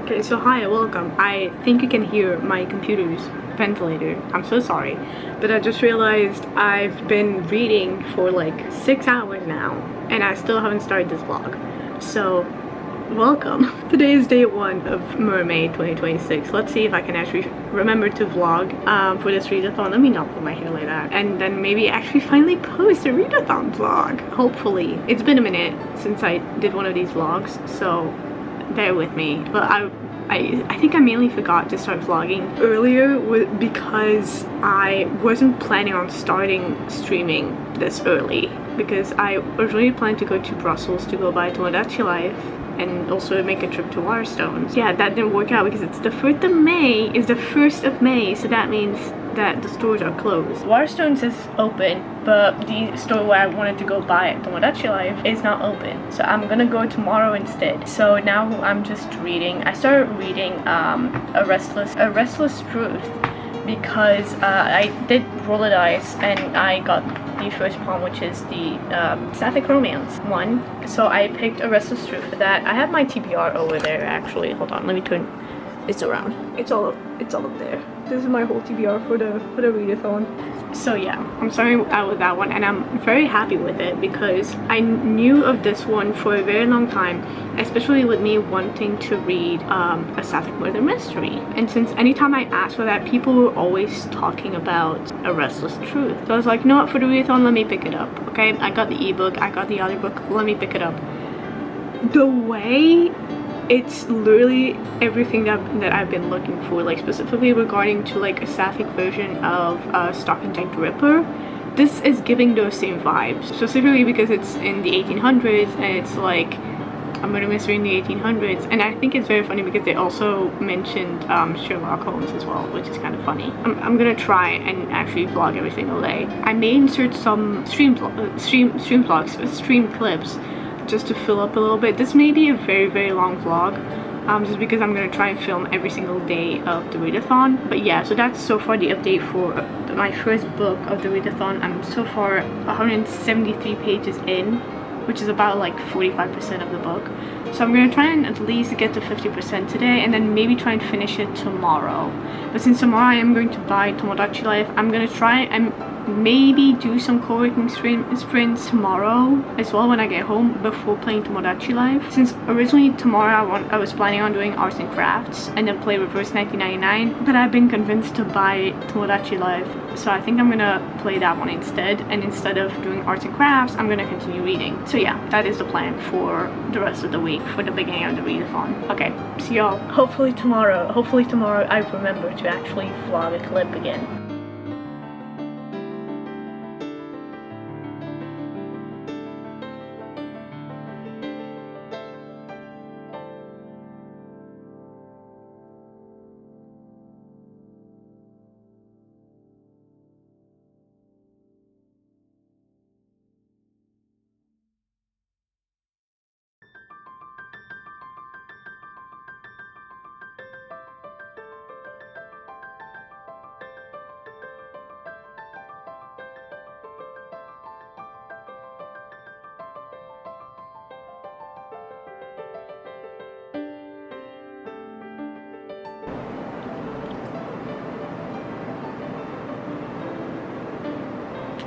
Okay, so hi, welcome. I think you can hear my computer's ventilator. I'm so sorry, but I just realized I've been reading for like 6 hours now and I still haven't started this vlog. So welcome. Today is day 1 of Mermay 2026. Let's see if I can actually remember to vlog for this readathon. Let me not put my hair like that, and then maybe actually finally post a readathon vlog, hopefully. It's been a minute since I did one of these vlogs, so bear with me. But I think I mainly forgot to start vlogging earlier because I wasn't planning on starting streaming this early, because I originally planned to go to Brussels to go buy Tomodachi Life and also make a trip to Waterstones. Yeah, that didn't work out because it's the 1st of May, is the 1st of May, so that means that the stores are closed. Waterstones is open, but the store where I wanted to go buy Tomodachi Life is not open, so I'm gonna go tomorrow instead. So now I'm just reading. I started reading a Restless Truth because I did roll the dice and I got the first poem, which is the sapphic romance one. So I picked a Restless Truth for that. I have my TBR over there actually. Hold on, let me turn it's around. It's all up there. This is my whole TBR for the readathon. So yeah, I'm starting out with that one and I'm very happy with it because I knew of this one for a very long time, especially with me wanting to read a sapphic murder mystery. And since anytime I asked for that, people were always talking about a Restless Truth. So I was like, no, for the readathon, let me pick it up. Okay, I got the ebook, I got the audiobook, let me pick it up. The way it's literally everything that I've been looking for, like specifically regarding to like a sapphic version of Stock and Jack the Ripper. This is giving those same vibes, specifically because it's in the 1800s and it's like a murder mystery in the 1800s. And I think it's very funny because they also mentioned Sherlock Holmes as well, which is kind of funny. I'm gonna try and actually vlog every single day. I may insert some stream clips just to fill up a little bit. This may be a very long vlog, just because I'm gonna try and film every single day of the readathon. But yeah, so that's so far the update for my first book of the readathon. I'm so far 173 pages in, which is about like 45% of the book. So I'm gonna try and at least get to 50% today, and then maybe try and finish it tomorrow. But since tomorrow I am going to buy Tomodachi Life, I'm gonna try and maybe do some co-working sprints tomorrow as well when I get home before playing Tomodachi Life. Since originally tomorrow I was planning on doing arts and crafts and then play Reverse 1999, but I've been convinced to buy Tomodachi Life, so I think I'm gonna play that one instead, and instead of doing arts and crafts I'm gonna continue reading. So yeah, that is the plan for the rest of the week, for the beginning of the readathon. Okay, see y'all hopefully tomorrow I remember to actually vlog a clip again.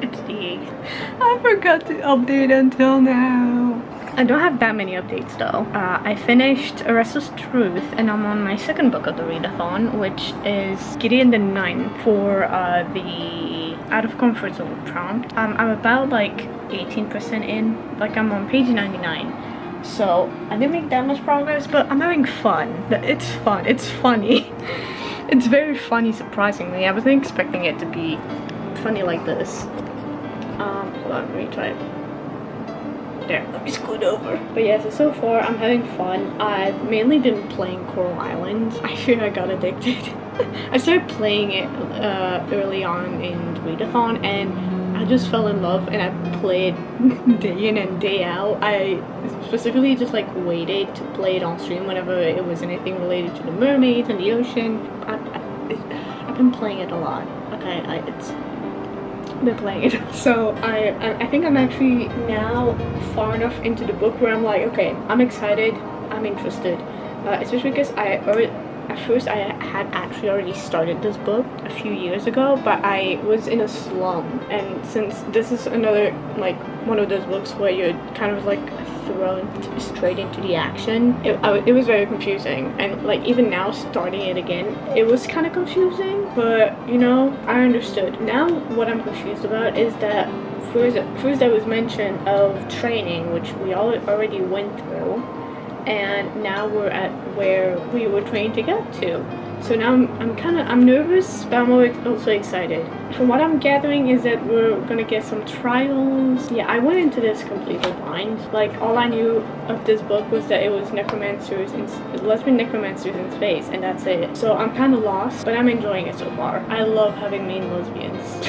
It's the 8th. I forgot to update until now. I don't have that many updates though. I finished A Restless Truth and I'm on my second book of the readathon, which is Gideon the Ninth for the Out of Comfort Zone prompt. I'm about like 18% in, like I'm on page 99. So I didn't make that much progress, but I'm having fun. It's fun, it's funny. It's very funny, surprisingly. I wasn't expecting it to be funny like this. Hold on, let me try it. There, let me scoot over. But yeah, so far I'm having fun. I've mainly been playing Coral Island. I fear I got addicted. I started playing it early on in the readathon and I just fell in love, and I played day in and day out. I specifically just like waited to play it on stream whenever it was anything related to the mermaids and the ocean. I've been playing it a lot. Okay, it's been playing it. So I think I'm actually now far enough into the book where I'm like, okay, I'm excited, I'm interested. especially because at first I had actually already started this book a few years ago, but I was in a slum, and since this is another like one of those books where you're kind of like thrown straight into the action, it was very confusing, and like even now starting it again, it was kind of confusing, but you know, I understood. Now what I'm confused about is that first there was mention of training, which we all already went through, and now we're at where we were trained to get to. So now I'm nervous, but I'm also excited. From what I'm gathering is that we're gonna get some trials. Yeah, I went into this completely blind. Like, all I knew of this book was that it was lesbian necromancers in space, and that's it. So I'm kind of lost, but I'm enjoying it so far. I love having main lesbians.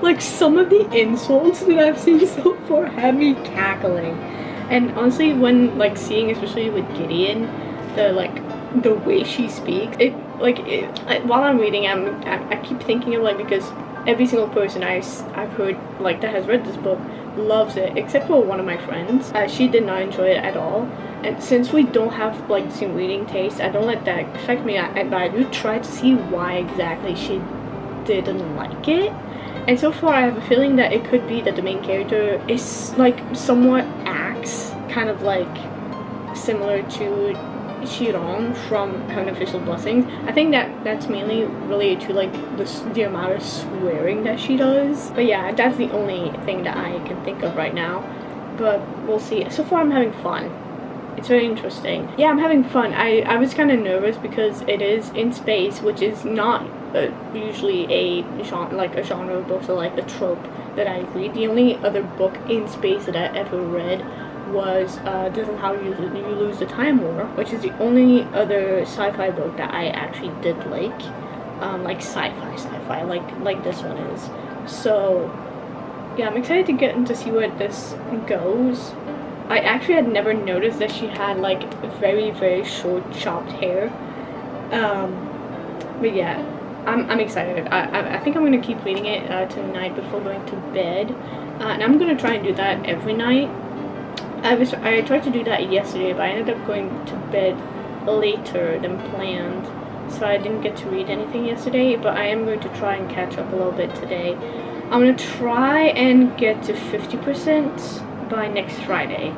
Like, some of the insults that I've seen so far have me cackling. And honestly, when like seeing, especially with Gideon, the way she speaks, while I'm reading, I keep thinking of like, because every single person I've heard like that has read this book loves it, except for one of my friends. She did not enjoy it at all. And since we don't have like the same reading taste, I don't let that affect me. But I do try to see why exactly she didn't like it. And so far, I have a feeling that it could be that the main character is like somewhat acts kind of like similar to Chiron from Heaven Official Blessings. I think that's mainly related to like the amount of swearing that she does. But yeah, that's the only thing that I can think of right now. But we'll see. So far, I'm having fun. It's very interesting. Yeah, I'm having fun. I was kind of nervous because it is in space, which is not usually a genre book, or like a trope that I read. The only other book in space that I ever read was This Is How You Lose the Time War, which is the only other sci-fi book that I actually did like sci-fi, like this one is. So yeah, I'm excited to get into see where this goes. I actually had never noticed that she had like very, very short chopped hair. But yeah, I'm excited. I think I'm gonna keep reading it tonight before going to bed, and I'm gonna try and do that every night. I tried to do that yesterday, but I ended up going to bed later than planned, so I didn't get to read anything yesterday. But I am going to try and catch up a little bit today. I'm gonna try and get to 50% by next Friday.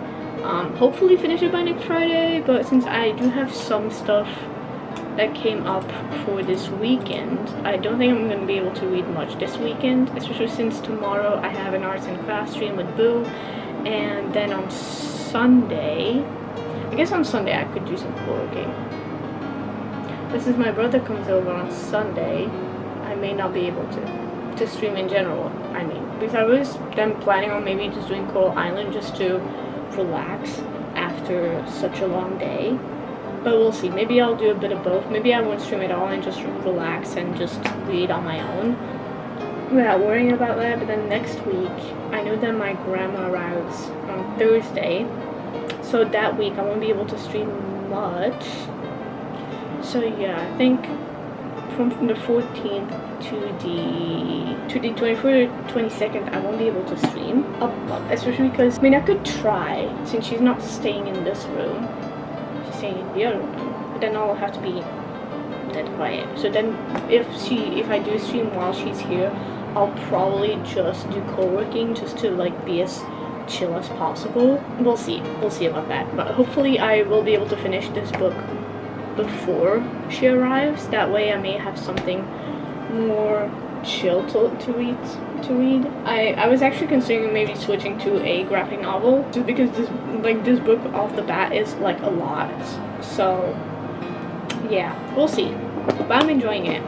Hopefully finish it by next Friday, but since I do have some stuff that came up for this weekend, I don't think I'm going to be able to read much this weekend, especially since tomorrow I have an arts and crafts stream with Boo, and then on Sunday, I guess on Sunday I could do some co-working. But since my brother comes over on Sunday, I may not be able to stream in general, I mean, because I was then planning on maybe just doing Coral Island just to relax after such a long day. But we'll see. Maybe I'll do a bit of both. Maybe I won't stream at all and just relax and just read on my own without worrying about that. But then next week, I know that my grandma arrives on Thursday, so that week I won't be able to stream much. So yeah, I think from the 14th to the 24th, 22nd, I won't be able to stream, especially because, I mean, I could try, since she's not staying in this room, she's staying in the other room, but then I'll have to be dead quiet. So then if I do stream while she's here, I'll probably just do co-working just to like be as chill as possible. We'll see about that, but hopefully I will be able to finish this book before she arrives. That way I may have something more chill to read. I was actually considering maybe switching to a graphic novel, just because this book off the bat is like a lot. So yeah, we'll see. But I'm enjoying it.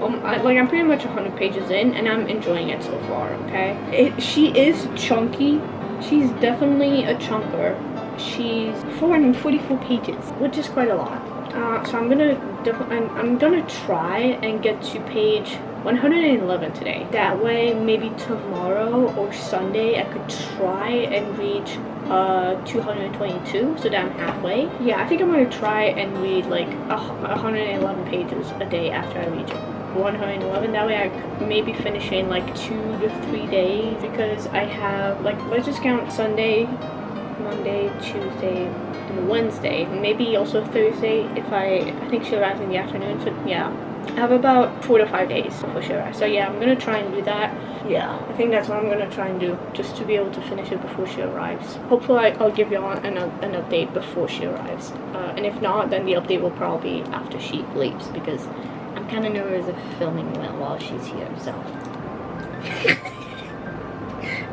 I'm pretty much 100 pages in, and I'm enjoying it so far. Okay, she is chunky. She's definitely a chunker. She's 444 pages, which is quite a lot. So I'm gonna try and get to page 111 today. That way, maybe tomorrow or Sunday, I could try and reach 222, so that I'm halfway. Yeah, I think I'm gonna try and read like 111 pages a day after I reach 111. That way I could maybe finish in like 2 to 3 days, because I have, like, let's just count Sunday, Monday, Tuesday, and Wednesday, maybe also Thursday if I think she arrives in the afternoon. So yeah, I have about 4 to 5 days before she arrives. So yeah, I'm gonna try and do that. Yeah, I think that's what I'm gonna try and do, just to be able to finish it before she arrives. Hopefully I'll give y'all an update before she arrives, and if not, then the update will probably be after she leaves, because I'm kind of nervous of filming while she's here. So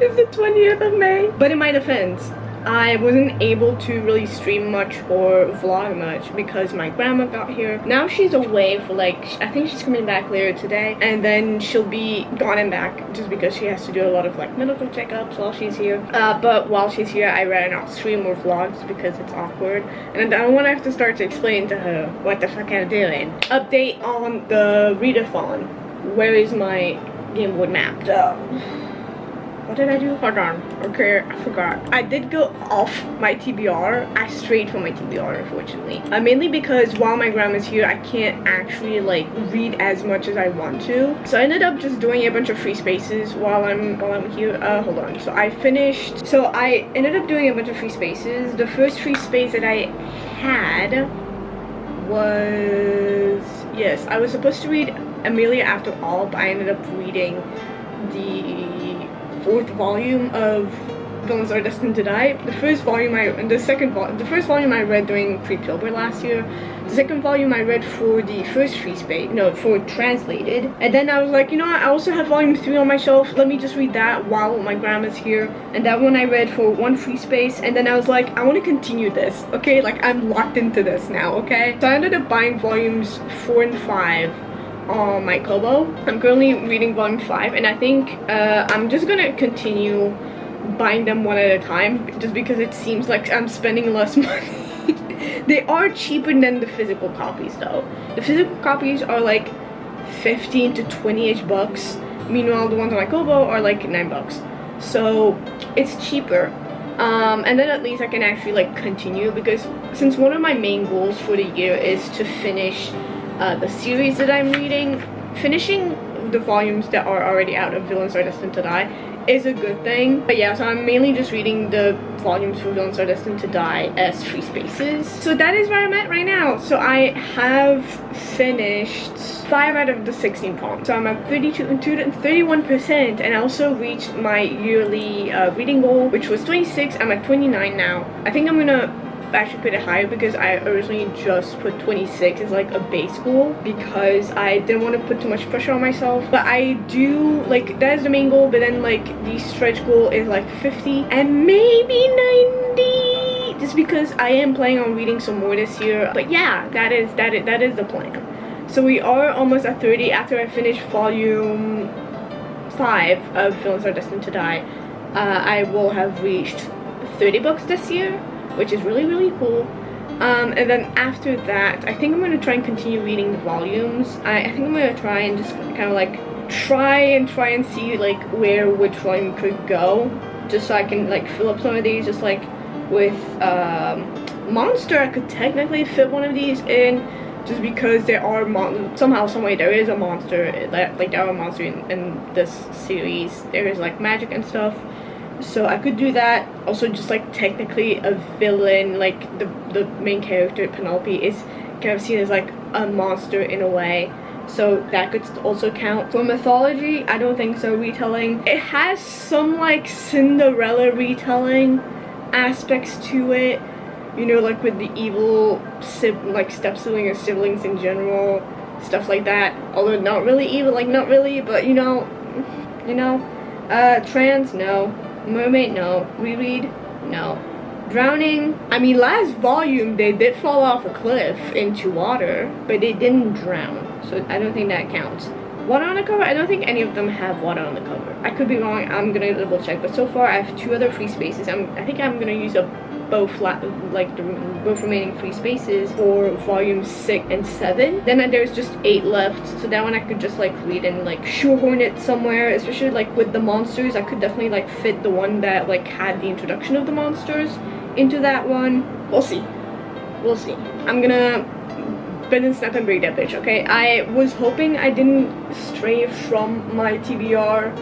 it's the 20th of May. But in my defense, I wasn't able to really stream much or vlog much because my grandma got here. Now she's away for like, I think she's coming back later today, and then she'll be gone and back just because she has to do a lot of like medical checkups while she's here. But while she's here, I rather not stream or vlogs because it's awkward, and I don't want to have to start to explain to her what the fuck I'm doing. Update on the Readathon. Where is my game board map? What did I do? Hold on. Okay, I forgot. I did go off my TBR. I strayed from my TBR, unfortunately. Mainly because while my grandma's here, I can't actually like read as much as I want to. So I ended up just doing a bunch of free spaces while I'm here. Hold on. So I ended up doing a bunch of free spaces. The first free space that I had was, yes, I was supposed to read Amelia After All, but I ended up reading the 4th volume of Villains Are Destined to Die. The first volume I read during pre-Pilbara last year. The second volume I read for the first free space, no, for translated. And then I was like, you know what, I also have volume 3 on my shelf. Let me just read that while my grandma's here. And that one I read for 1 free space. And then I was like, I want to continue this, okay? Like, I'm locked into this now, okay? So I ended up buying volumes 4 and 5 on my Kobo. I'm currently reading volume 5, and I think I'm just gonna continue buying them one at a time, just because it seems like I'm spending less money. They are cheaper than the physical copies though. The physical copies are like 15 to 20-ish bucks. Meanwhile, the ones on my Kobo are like $9. So it's cheaper. And then at least I can actually like continue, because since one of my main goals for the year is to finish the series that I'm reading, finishing the volumes that are already out of Villains Are Destined to Die is a good thing. But yeah, so I'm mainly just reading the volumes for Villains Are Destined to Die as free spaces. So that is where I'm at right now. So I have finished 5 out of the 16 poems. So I'm at 31%, and I also reached my yearly reading goal, which was 26. I'm at 29 now. I think I'm gonna actually put it higher, because I originally just put 26 as like a base goal, because I didn't want to put too much pressure on myself. But I do, like, that is the main goal, but then like the stretch goal is like 50 and maybe 90, just because I am planning on reading some more this year. But yeah, that is the plan. So we are almost at 30 after I finish volume 5 of Villains Are Destined to Die. I will have reached 30 books this year, which is really, really cool. And then after that, I think I'm going to try and continue reading the volumes. I think I'm going to try and just kind of like try and see like which volume could go, just so I can like fill up some of these. Just like with Monster, I could technically fit one of these in, just because there are somehow, some way, there is a monster, like there are a monster in this series. There is like magic and stuff. So I could do that. Also, just like technically a villain, like the main character Penelope is kind of seen as like a monster in a way, so that could also count. For mythology, I don't think so. Retelling, it has some like Cinderella retelling aspects to it, you know, like with the evil like step-sibling or siblings in general, stuff like that. Although not really evil, like not really, but you know. Trans, no. Mermaid, no. Reread, no. Drowning, I mean, last volume they did fall off a cliff into water, but they didn't drown, so I don't think that counts. Water on the cover, I don't think any of them have water on the cover. I could be wrong, I'm gonna double check, but so far I have 2 other free spaces. I think I'm gonna use up both remaining free spaces for volume 6 and 7. Then there's just 8 left, so that one I could just like read and like shoehorn it somewhere, especially like with the monsters. I could definitely like fit the one that like had the introduction of the monsters into that one. We'll see. I'm gonna bend and snap and break that bitch, okay? I was hoping I didn't stray from my TBR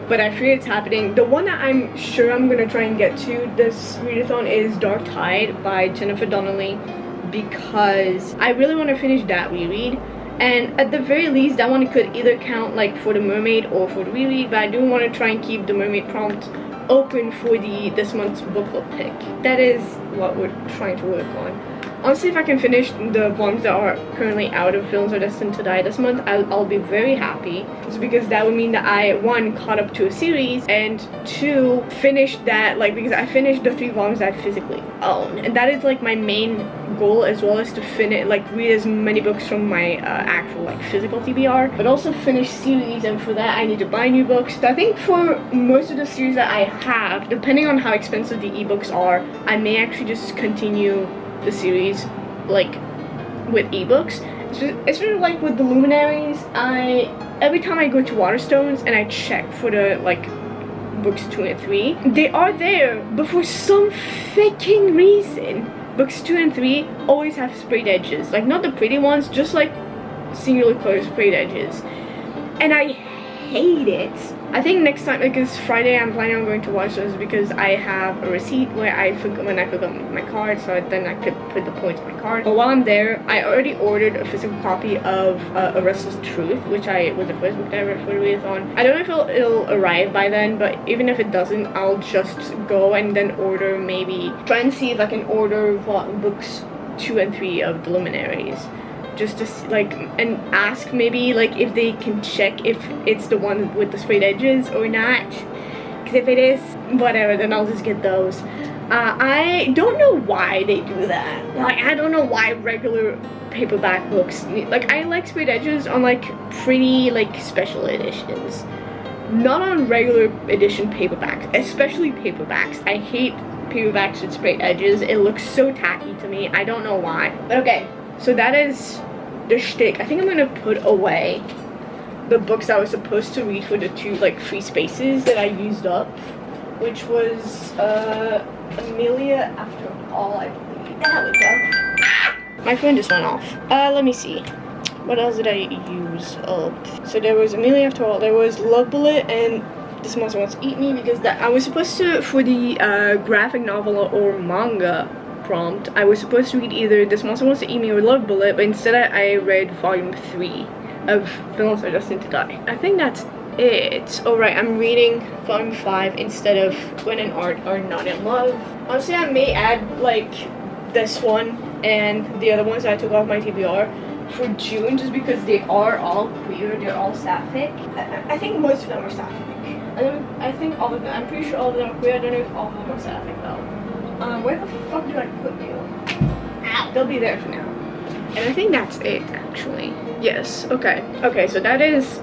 but I fear it's happening. The one that I'm sure I'm gonna try and get to this readathon is Dark Tide by Jennifer Donnelly, because I really want to finish that reread. And at the very least, that one could either count like for the mermaid or for the reread, but I do want to try and keep the mermaid prompt open for this month's book club pick. That is what we're trying to work on. Honestly, if I can finish the volumes that are currently out of Villains Are Destined to Die this month, I'll be very happy. It's because that would mean that I, one, caught up to a series, and two, finished that, like, because I finished the 3 volumes that I physically own. And that is like my main goal, as well as to finish, like, read as many books from my actual, like, physical TBR, but also finish series, and for that I need to buy new books. So I think for most of the series that I have, depending on how expensive the ebooks are, I may actually just continue the series like with ebooks. It's sort of like with the Luminaries. Every time I go to Waterstones and I check for the like books 2 and 3, they are there, but for some freaking reason books 2 and 3 always have sprayed edges, like not the pretty ones, just like singular color sprayed edges, and I hate it. I think next time, because Friday I'm planning on going to watch those, because I have a receipt where when I forgot my card, so then I could put the points on my card. But while I'm there, I already ordered a physical copy of A Restless Truth, which was the first book that I read for the readathon. I don't know if it'll arrive by then, but even if it doesn't, I'll just go and then order, maybe try and see if I can order books 2 and 3 of the Luminaries, just to like, and ask maybe like if they can check if it's the one with the sprayed edges or not, because if it is, whatever, then I'll just get those. I don't know why they do that. Like, I don't know why regular paperback books like, I like sprayed edges on like pretty like special editions, not on regular edition paperbacks, especially paperbacks. I hate paperbacks with sprayed edges. It looks so tacky to me. I don't know why. But okay, so that is the shtick. I think I'm gonna put away the books I was supposed to read for the 2 like free spaces that I used up, which was Amelia After All, I believe. There we go. My phone just went off. Let me see. What else did I use up? So there was Amelia After All, there was Love Bullet, and This Monster Wants to Eat Me, because that I was supposed to, for the graphic novel or manga prompt, I was supposed to read either This Monster Wants to Eat Me or Love Bullet, but instead I read volume 3 of Villains Are Destined to Die. I think that's it. Oh right, I'm reading volume 5 instead of When and Art Are Not in Love. Honestly, I may add like this one and the other ones that I took off my TBR for June, just because they are all queer, they're all sapphic. I think most of them are sapphic. I think all of them, I'm pretty sure all of them are queer. I don't know if all of them are sapphic though. Where the fuck do I put you? Ow, they'll be there for now. And I think that's it, actually. Yes, okay. Okay, so that is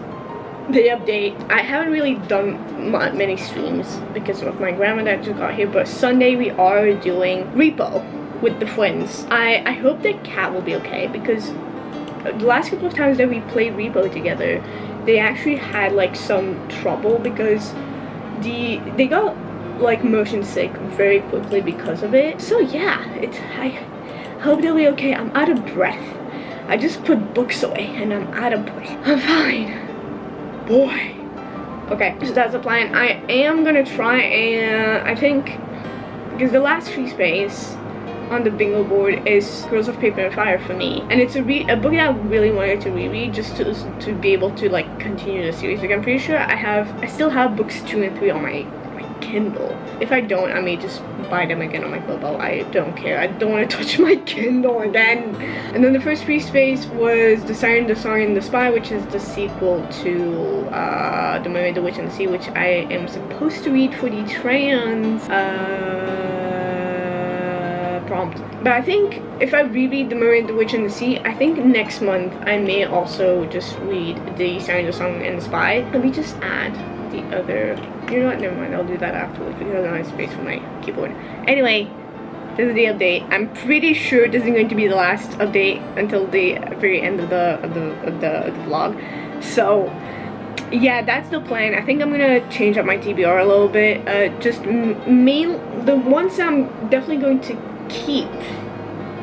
the update. I haven't really done many streams because of my grandma that just got here, but Sunday we are doing Repo with the friends. I hope that Cat will be okay, because the last couple of times that we played Repo together, they actually had like some trouble because they got like motion sick very quickly because of it. So yeah, I hope they'll be okay. I'm out of breath. I just put books away and I'm out of breath. I'm fine. Boy. Okay, so that's the plan. I am gonna try and, I think, because the last free space on the bingo board is Girls of Paper and Fire for me, and it's a book that I really wanted to reread just to be able to like continue the series. Like, I'm pretty sure I still have books 2 and 3 on my Kindle. If I don't, I may just buy them again on my Kobo. I don't care. I don't want to touch my Kindle again. And then the first free space was The Siren, the Song, and the Spy, which is the sequel to The Mermaid, the Witch, and the Sea, which I am supposed to read for the trans prompt. But I think if I reread The Mermaid, the Witch, and the Sea, I think next month I may also just read The Siren, the Song, and the Spy. Let me just add the other, you know what, never mind, I'll do that afterwards because I don't have space for my keyboard. Anyway, this is the update. I'm pretty sure this is going to be the last update until the very end of the vlog. So yeah, that's the plan. I think I'm gonna change up my TBR a little bit. Just the ones I'm definitely going to keep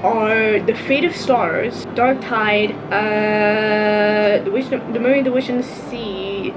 are The Fate of Stars, Dark Tide, The Mermaid, the Witch, and the Sea,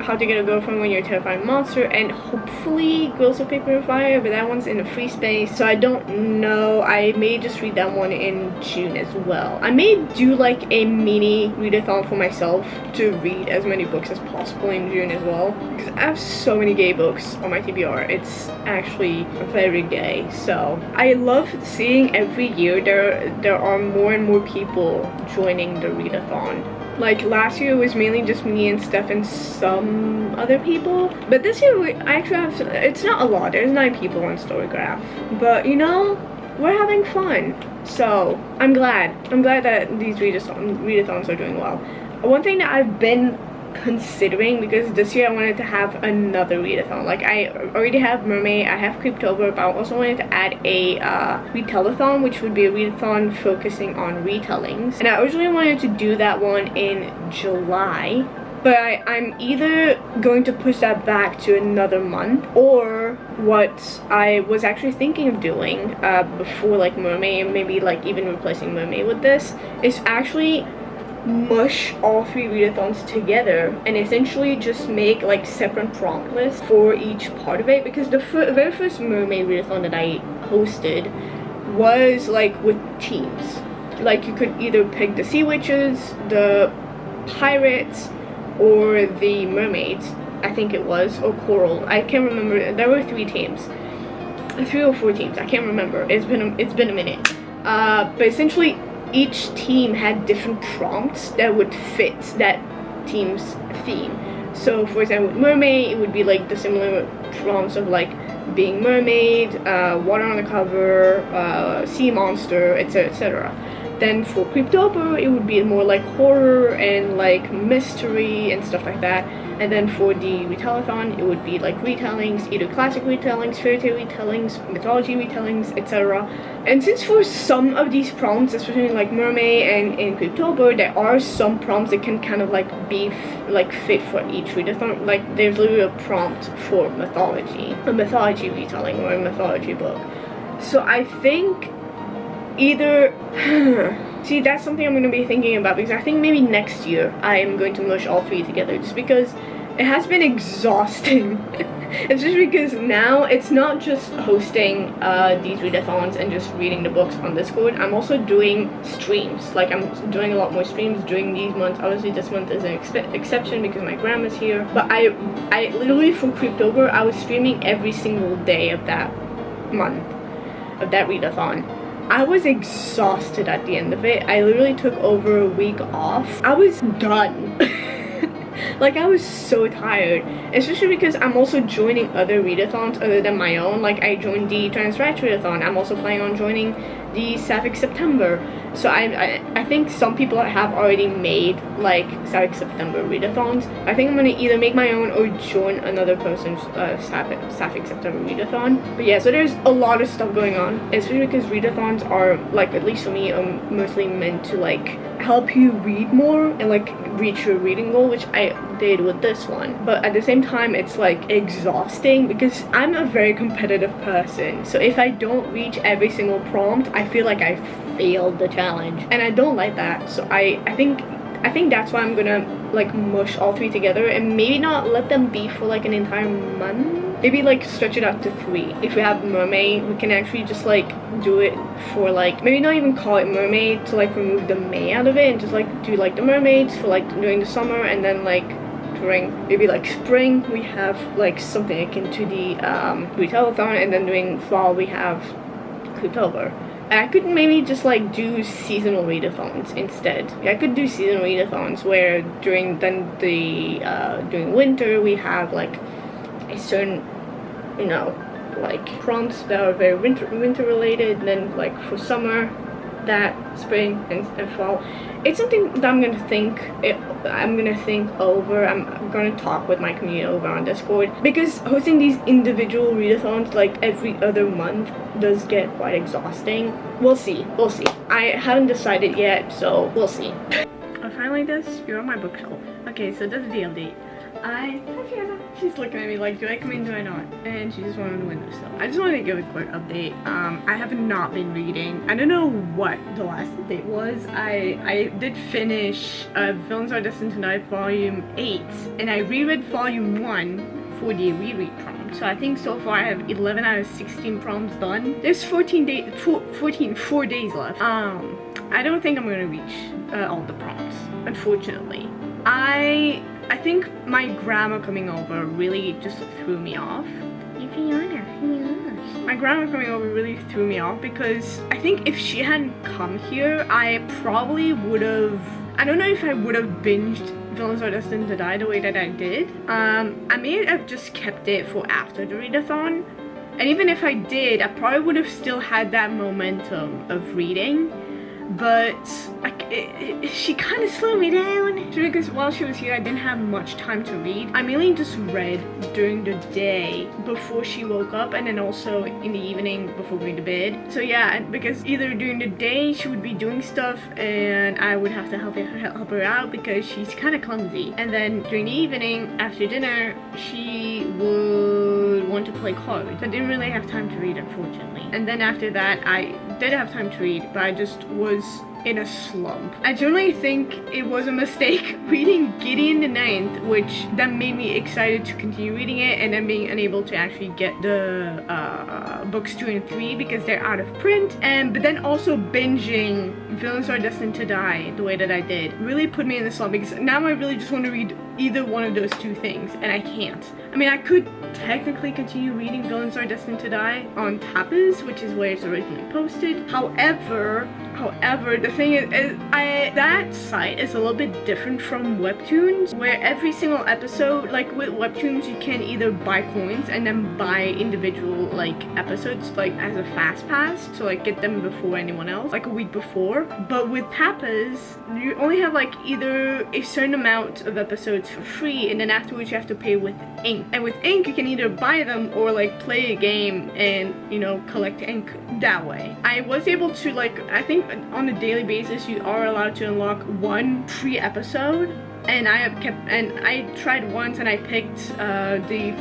How to Get a Girlfriend When You're a Terrifying Monster, and hopefully Girls of Paper and Fire, but that one's in a free space, so I don't know. I may just read that one in June as well. I may do like a mini readathon for myself to read as many books as possible in June as well, because I have so many gay books on my TBR. It's actually very gay. So I love seeing every year there are more and more people joining the readathon. Like last year it was mainly just me and Steph and some other people, but this year I actually have, it's not a lot, there's 9 people on Storygraph, but you know, we're having fun. So I'm glad that these readathons are doing well. One thing that I've been considering, because this year I wanted to have another readathon. Like I already have Mermay, I have Creeptober, but I also wanted to add a retellathon, which would be a readathon focusing on retellings. And I originally wanted to do that one in July, but I'm either going to push that back to another month, or what I was actually thinking of doing before like Mermay, and maybe like even replacing Mermay with this, is actually mush all 3 readathons together and essentially just make like separate prompt lists for each part of it, because the very first Mermay readathon that I hosted was like with teams. Like you could either pick the sea witches, the pirates, or the mermaids, I think it was, or coral. I can't remember. There were 3 teams, 3 or 4 teams. I can't remember. It's been a minute. But essentially, each team had different prompts that would fit that team's theme. So for example, with Mermay, it would be like the similar prompts of like being mermaid, water on the cover, sea monster, etc, etc. Then for Creeptober, it would be more like horror and like mystery and stuff like that. And then for the retellathon, it would be like retellings, either classic retellings, fairy tale retellings, mythology retellings, etc. And since for some of these prompts, especially like Mermay and in Creeptober, there are some prompts that can kind of like be fit for each readathon. Like there's literally a prompt for mythology, a mythology retelling or a mythology book. So I think either see, that's something I'm going to be thinking about, because I think maybe next year I am going to mush all 3 together, just because it has been exhausting. Especially because now it's not just hosting these readathons and just reading the books on Discord. I'm also doing streams. Like I'm doing a lot more streams during these months. Obviously this month is an exception because my grandma's here, but I literally for Creeptober I was streaming every single day of that month, of that readathon. I was exhausted at the end of it. I literally took over a week off. I was done. Like I was so tired, especially because I'm also joining other readathons other than my own. Like I joined the Trans-Rights readathon. I'm also planning on joining the Sapphic September. So I think some people have already made like Sapphic September readathons. I think I'm gonna either make my own or join another person's Sapphic September readathon. But yeah, so there's a lot of stuff going on, especially because readathons are, like, at least for me, mostly meant to like help you read more and like reach your reading goal, which I did with this one. But at the same time, it's like exhausting because I'm a very competitive person. So if I don't reach every single prompt, I feel like I failed the challenge, and I don't like that. So I think that's why I'm gonna like mush all 3 together and maybe not let them be for like an entire month. Maybe like stretch it out to 3. If we have Mermay, we can actually just like do it for like, maybe not even call it Mermaid to like remove the May out of it, and just like do like the mermaids for like during the summer, and then like during maybe like spring we have like something akin to the retellathon, and then during fall we have Creeptober. And I could maybe just like do seasonal readathons instead. I could do seasonal readathons where during during winter we have like a certain, you know, like prompts that are very winter related, and then like for summer, that spring and fall. It's something that I'm gonna think over. I'm gonna talk with my community over on Discord, because hosting these individual readathons like every other month does get quite exhausting. We'll see. I haven't decided yet, so we'll see. I finally this, you're on my bookshelf. Okay, so this is the update. She's looking at me like, do I come in, do I not? And she just went on the windowsill. I just wanted to give a quick update. I have not been reading. I don't know what the last update was. I did finish Villains Are Destined to Die Volume 8, and I reread Volume 1 for the reread prompt. So I think so far I have 11 out of 16 prompts done. There's 4 days left. I don't think I'm gonna reach all the prompts, unfortunately. I think my grandma coming over really just threw me off. My grandma coming over really threw me off because I think if she hadn't come here, I probably would have, I don't know if I would have binged Villains Are Destined to Die the way that I did. I may have just kept it for after the readathon. And even if I did, I probably would have still had that momentum of reading. But she kind of slowed me down because while she was here I didn't have much time to read. I mainly just read during the day before she woke up, and then also in the evening before going to bed. So yeah, because either during the day she would be doing stuff and I would have to help her out because she's kind of clumsy, and then during the evening after dinner she would want to play cards. I didn't really have time to read, unfortunately. And then after that I did have time to read, but I just was in a slump. I generally think it was a mistake reading Gideon the Ninth, which then made me excited to continue reading it, and then being unable to actually get the books 2 and 3 because they're out of print. But then also binging Villains Are Destined to Die the way that I did really put me in the slump, because now I really just want to read either one of those two things, and I can't. I mean, I could technically continue reading Villains Are Destined to Die on Tapas, which is where it's originally posted. However, the thing is that site is a little bit different from Webtoons, where every single episode, like with Webtoons, you can either buy coins and then buy individual like episodes like as a fast pass to like get them before anyone else, like a week before. But with Tapas, you only have like either a certain amount of episodes for free, and then afterwards you have to pay with ink. And with ink you can either buy them or like play a game and, you know, collect ink that way. I was able to, like, I think on a daily basis you are allowed to unlock one free episode, and I tried once and I picked the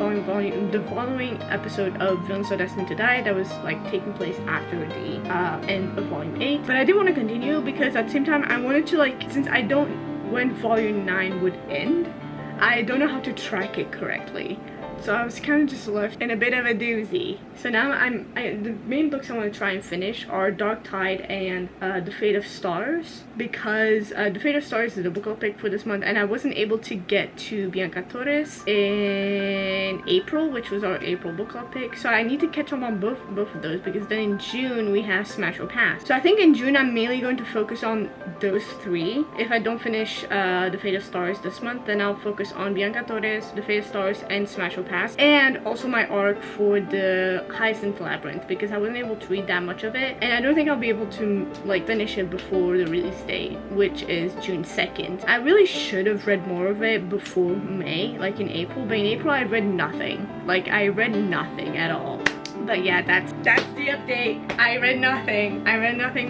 following episode of Villains Are Destined to Die that was like taking place after the end of volume 8. But I did want to continue because at the same time I wanted to, like, since I don't when volume 9 would end, I don't know how to track it correctly. So I was kind of just left in a bit of a doozy. So now the main books I want to try and finish are Dark Tide and The Fate of Stars, because The Fate of Stars is the book I'll pick for this month, and I wasn't able to get to Bianca Torres in April, which was our April book I'll pick. So I need to catch up on both of those, because then in June we have Smash or Pass. So I think in June I'm mainly going to focus on those 3. If I don't finish The Fate of Stars this month, then I'll focus on Bianca Torres, The Fate of Stars, and Smash or Pass, and also my arc for the Hyacinth Labyrinth, because I wasn't able to read that much of it, and I don't think I'll be able to like finish it before the release date, which is June 2nd. I really should have read more of it before May, like in April, but in April I read nothing. Like, I read nothing at all. But yeah, that's the update. I read nothing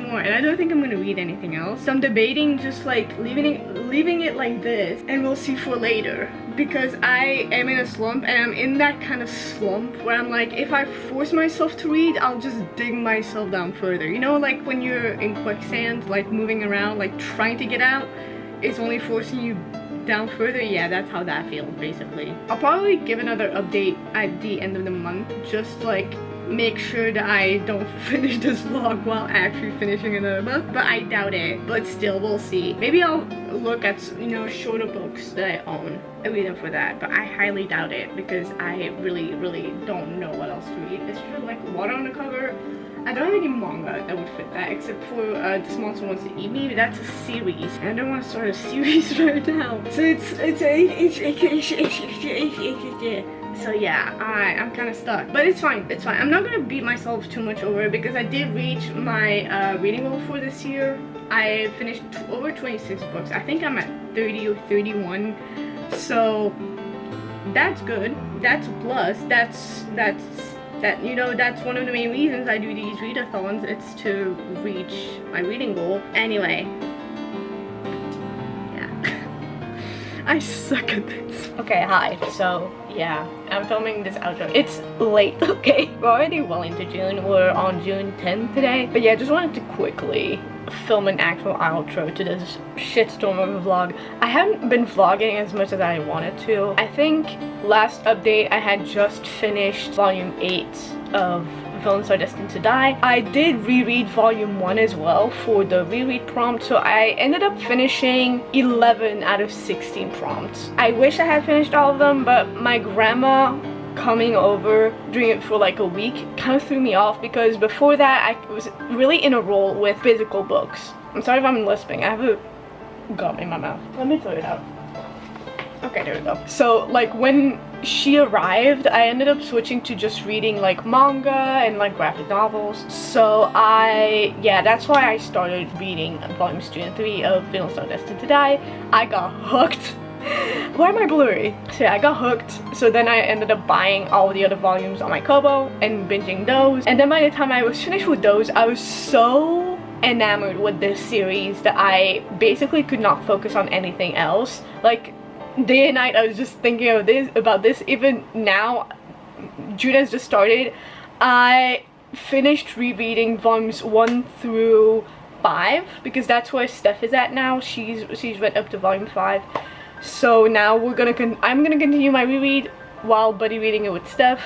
more, and I don't think I'm gonna read anything else. So I'm debating just like leaving it like this, and we'll see for later, because I am in a slump, and I'm in that kind of slump where I'm like, if I force myself to read, I'll just dig myself down further. You know, like when you're in quicksand, like moving around, like trying to get out, it's only forcing you down further. Yeah, that's how that feels basically. I'll probably give another update at the end of the month, just like make sure that I don't finish this vlog while actually finishing another book, but I doubt it. But still, we'll see. Maybe I'll look at, you know, shorter books that I own and read them for that, but I highly doubt it, because I really don't know what else to read. It's just like Water on the Cover. I don't have any manga that would fit that, except for This Monster Wants to Eat Me, but that's a series, and I don't want to start a series right now. So so yeah, I'm kind of stuck, but it's fine. I'm not gonna beat myself too much over it, because I did reach my reading goal for this year. I finished over 26 books. I think I'm at 30 or 31, so that's good. That's a plus. That, you know, that's one of the main reasons I do these readathons. It's to reach my reading goal. Anyway, yeah. I suck at this. Okay, hi. So, yeah, I'm filming this outro. It's late, okay? We're already well into June. We're on June 10th today. But yeah, I just wanted to quickly film an actual outro to this shitstorm of a vlog. I haven't been vlogging as much as I wanted to. I think last update I had just finished volume 8 of Villains Are Destined to Die. I did reread volume 1 as well for the reread prompt, so I ended up finishing 11 out of 16 prompts. I wish I had finished all of them, but my grandma coming over, doing it for like a week, kind of threw me off because before that I was really in a role with physical books. I'm sorry if I'm lisping, I have a gum in my mouth. Let me throw it out. Okay, there we go. So like when she arrived, I ended up switching to just reading like manga and like graphic novels. So yeah, that's why I started reading volumes 2 and 3 of Villains Are Destined to Die. I got hooked. Why am I blurry? So yeah, I got hooked. So then I ended up buying all the other volumes on my Kobo and binging those. And then by the time I was finished with those, I was so enamored with this series that I basically could not focus on anything else. Like day and night I was just thinking of about this. Even now, June has just started. I finished rereading volumes 1 through 5 because that's where Steph is at now. She's read up to volume 5. So now I'm gonna continue my reread while buddy reading it with Steph,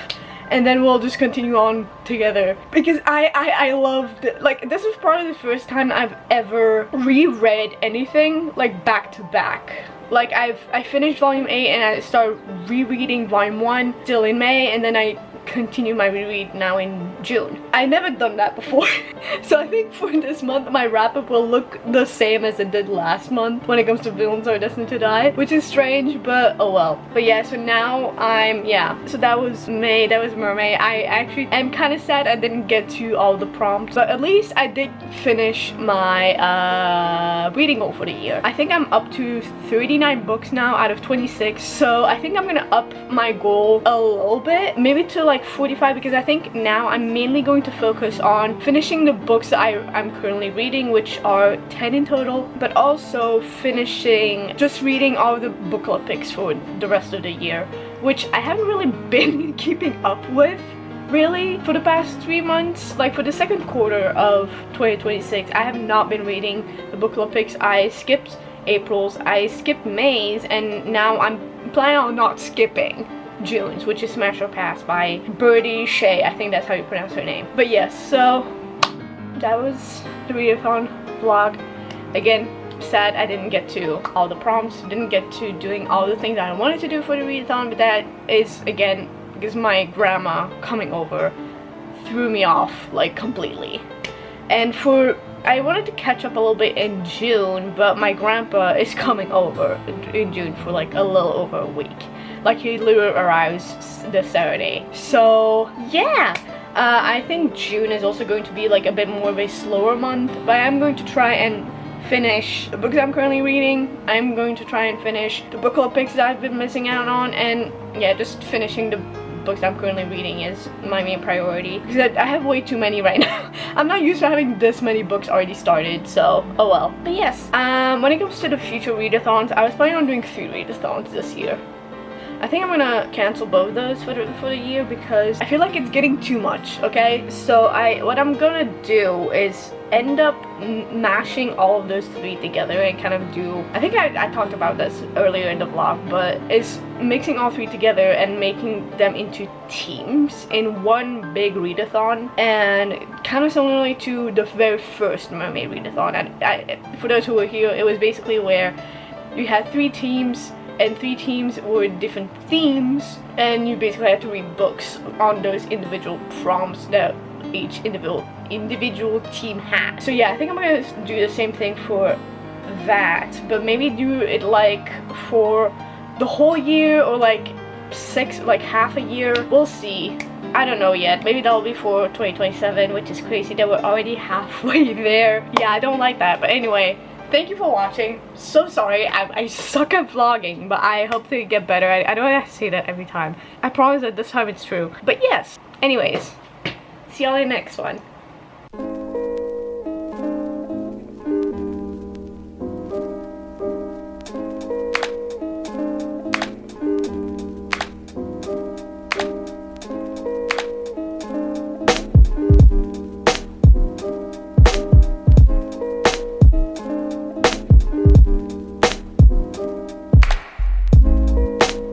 and then we'll just continue on together because I loved it. Like, this is probably the first time I've ever reread anything like back to back. Like I finished volume 8 and I started rereading volume 1 still in May, and then I continue my reread now in June. I never done that before. So I think for this month my wrap-up will look the same as it did last month when it comes to Villains Are Destined to Die, which is strange, but oh well. But yeah, so now so that was May, that was Mermay. I actually am kind of sad I didn't get to all the prompts, but at least I did finish my reading goal for the year. I think I'm up to 39 books now out of 26, so I think I'm gonna up my goal a little bit, maybe to like 45, because I think now I'm mainly going to focus on finishing the books that I'm currently reading, which are 10 in total, but also finishing just reading all the book club picks for the rest of the year, which I haven't really been keeping up with really for the past 3 months. Like for the second quarter of 2026, I have not been reading the book club picks. I skipped April's, I skipped May's, and now I'm planning on not skipping June's, which is Smash or Pass by Birdie Shea. I think that's how you pronounce her name. But yes, so that was the readathon vlog. Again, sad I didn't get to all the prompts, didn't get to doing all the things I wanted to do for the readathon, but that is again because my grandma coming over threw me off like completely. And I wanted to catch up a little bit in June, but my grandpa is coming over in June for like a little over a week. Like he literally arrives this Saturday. So yeah, I think June is also going to be like a bit more of a slower month, but I'm going to try and finish the books I'm currently reading. I'm going to try and finish the book club picks that I've been missing out on, and yeah, just finishing the books I'm currently reading is my main priority because I have way too many right now. I'm not used to having this many books already started, so oh well. But yes, when it comes to the future readathons, I was planning on doing 3 readathons this year. I think I'm gonna cancel both those for the year because I feel like it's getting too much, okay? So what I'm gonna do is end up mashing all of those 3 together and kind of do, I think I talked about this earlier in the vlog, but it's mixing all 3 together and making them into teams in one big readathon, and kind of similarly to the very first Mermay readathon. And for those who were here, it was basically where you had 3 teams, and 3 teams were different themes, and you basically had to read books on those individual prompts that each individual team had. So yeah, I think I'm gonna do the same thing for that, but maybe do it like for the whole year or like half a year. We'll see. I don't know yet. Maybe that'll be for 2027, which is crazy that we're already halfway there. Yeah, I don't like that, but anyway. Thank you for watching. So sorry, I suck at vlogging, but I hope to get better. I don't have to say that every time. I promise that this time it's true. But yes, anyways, see y'all in the next one.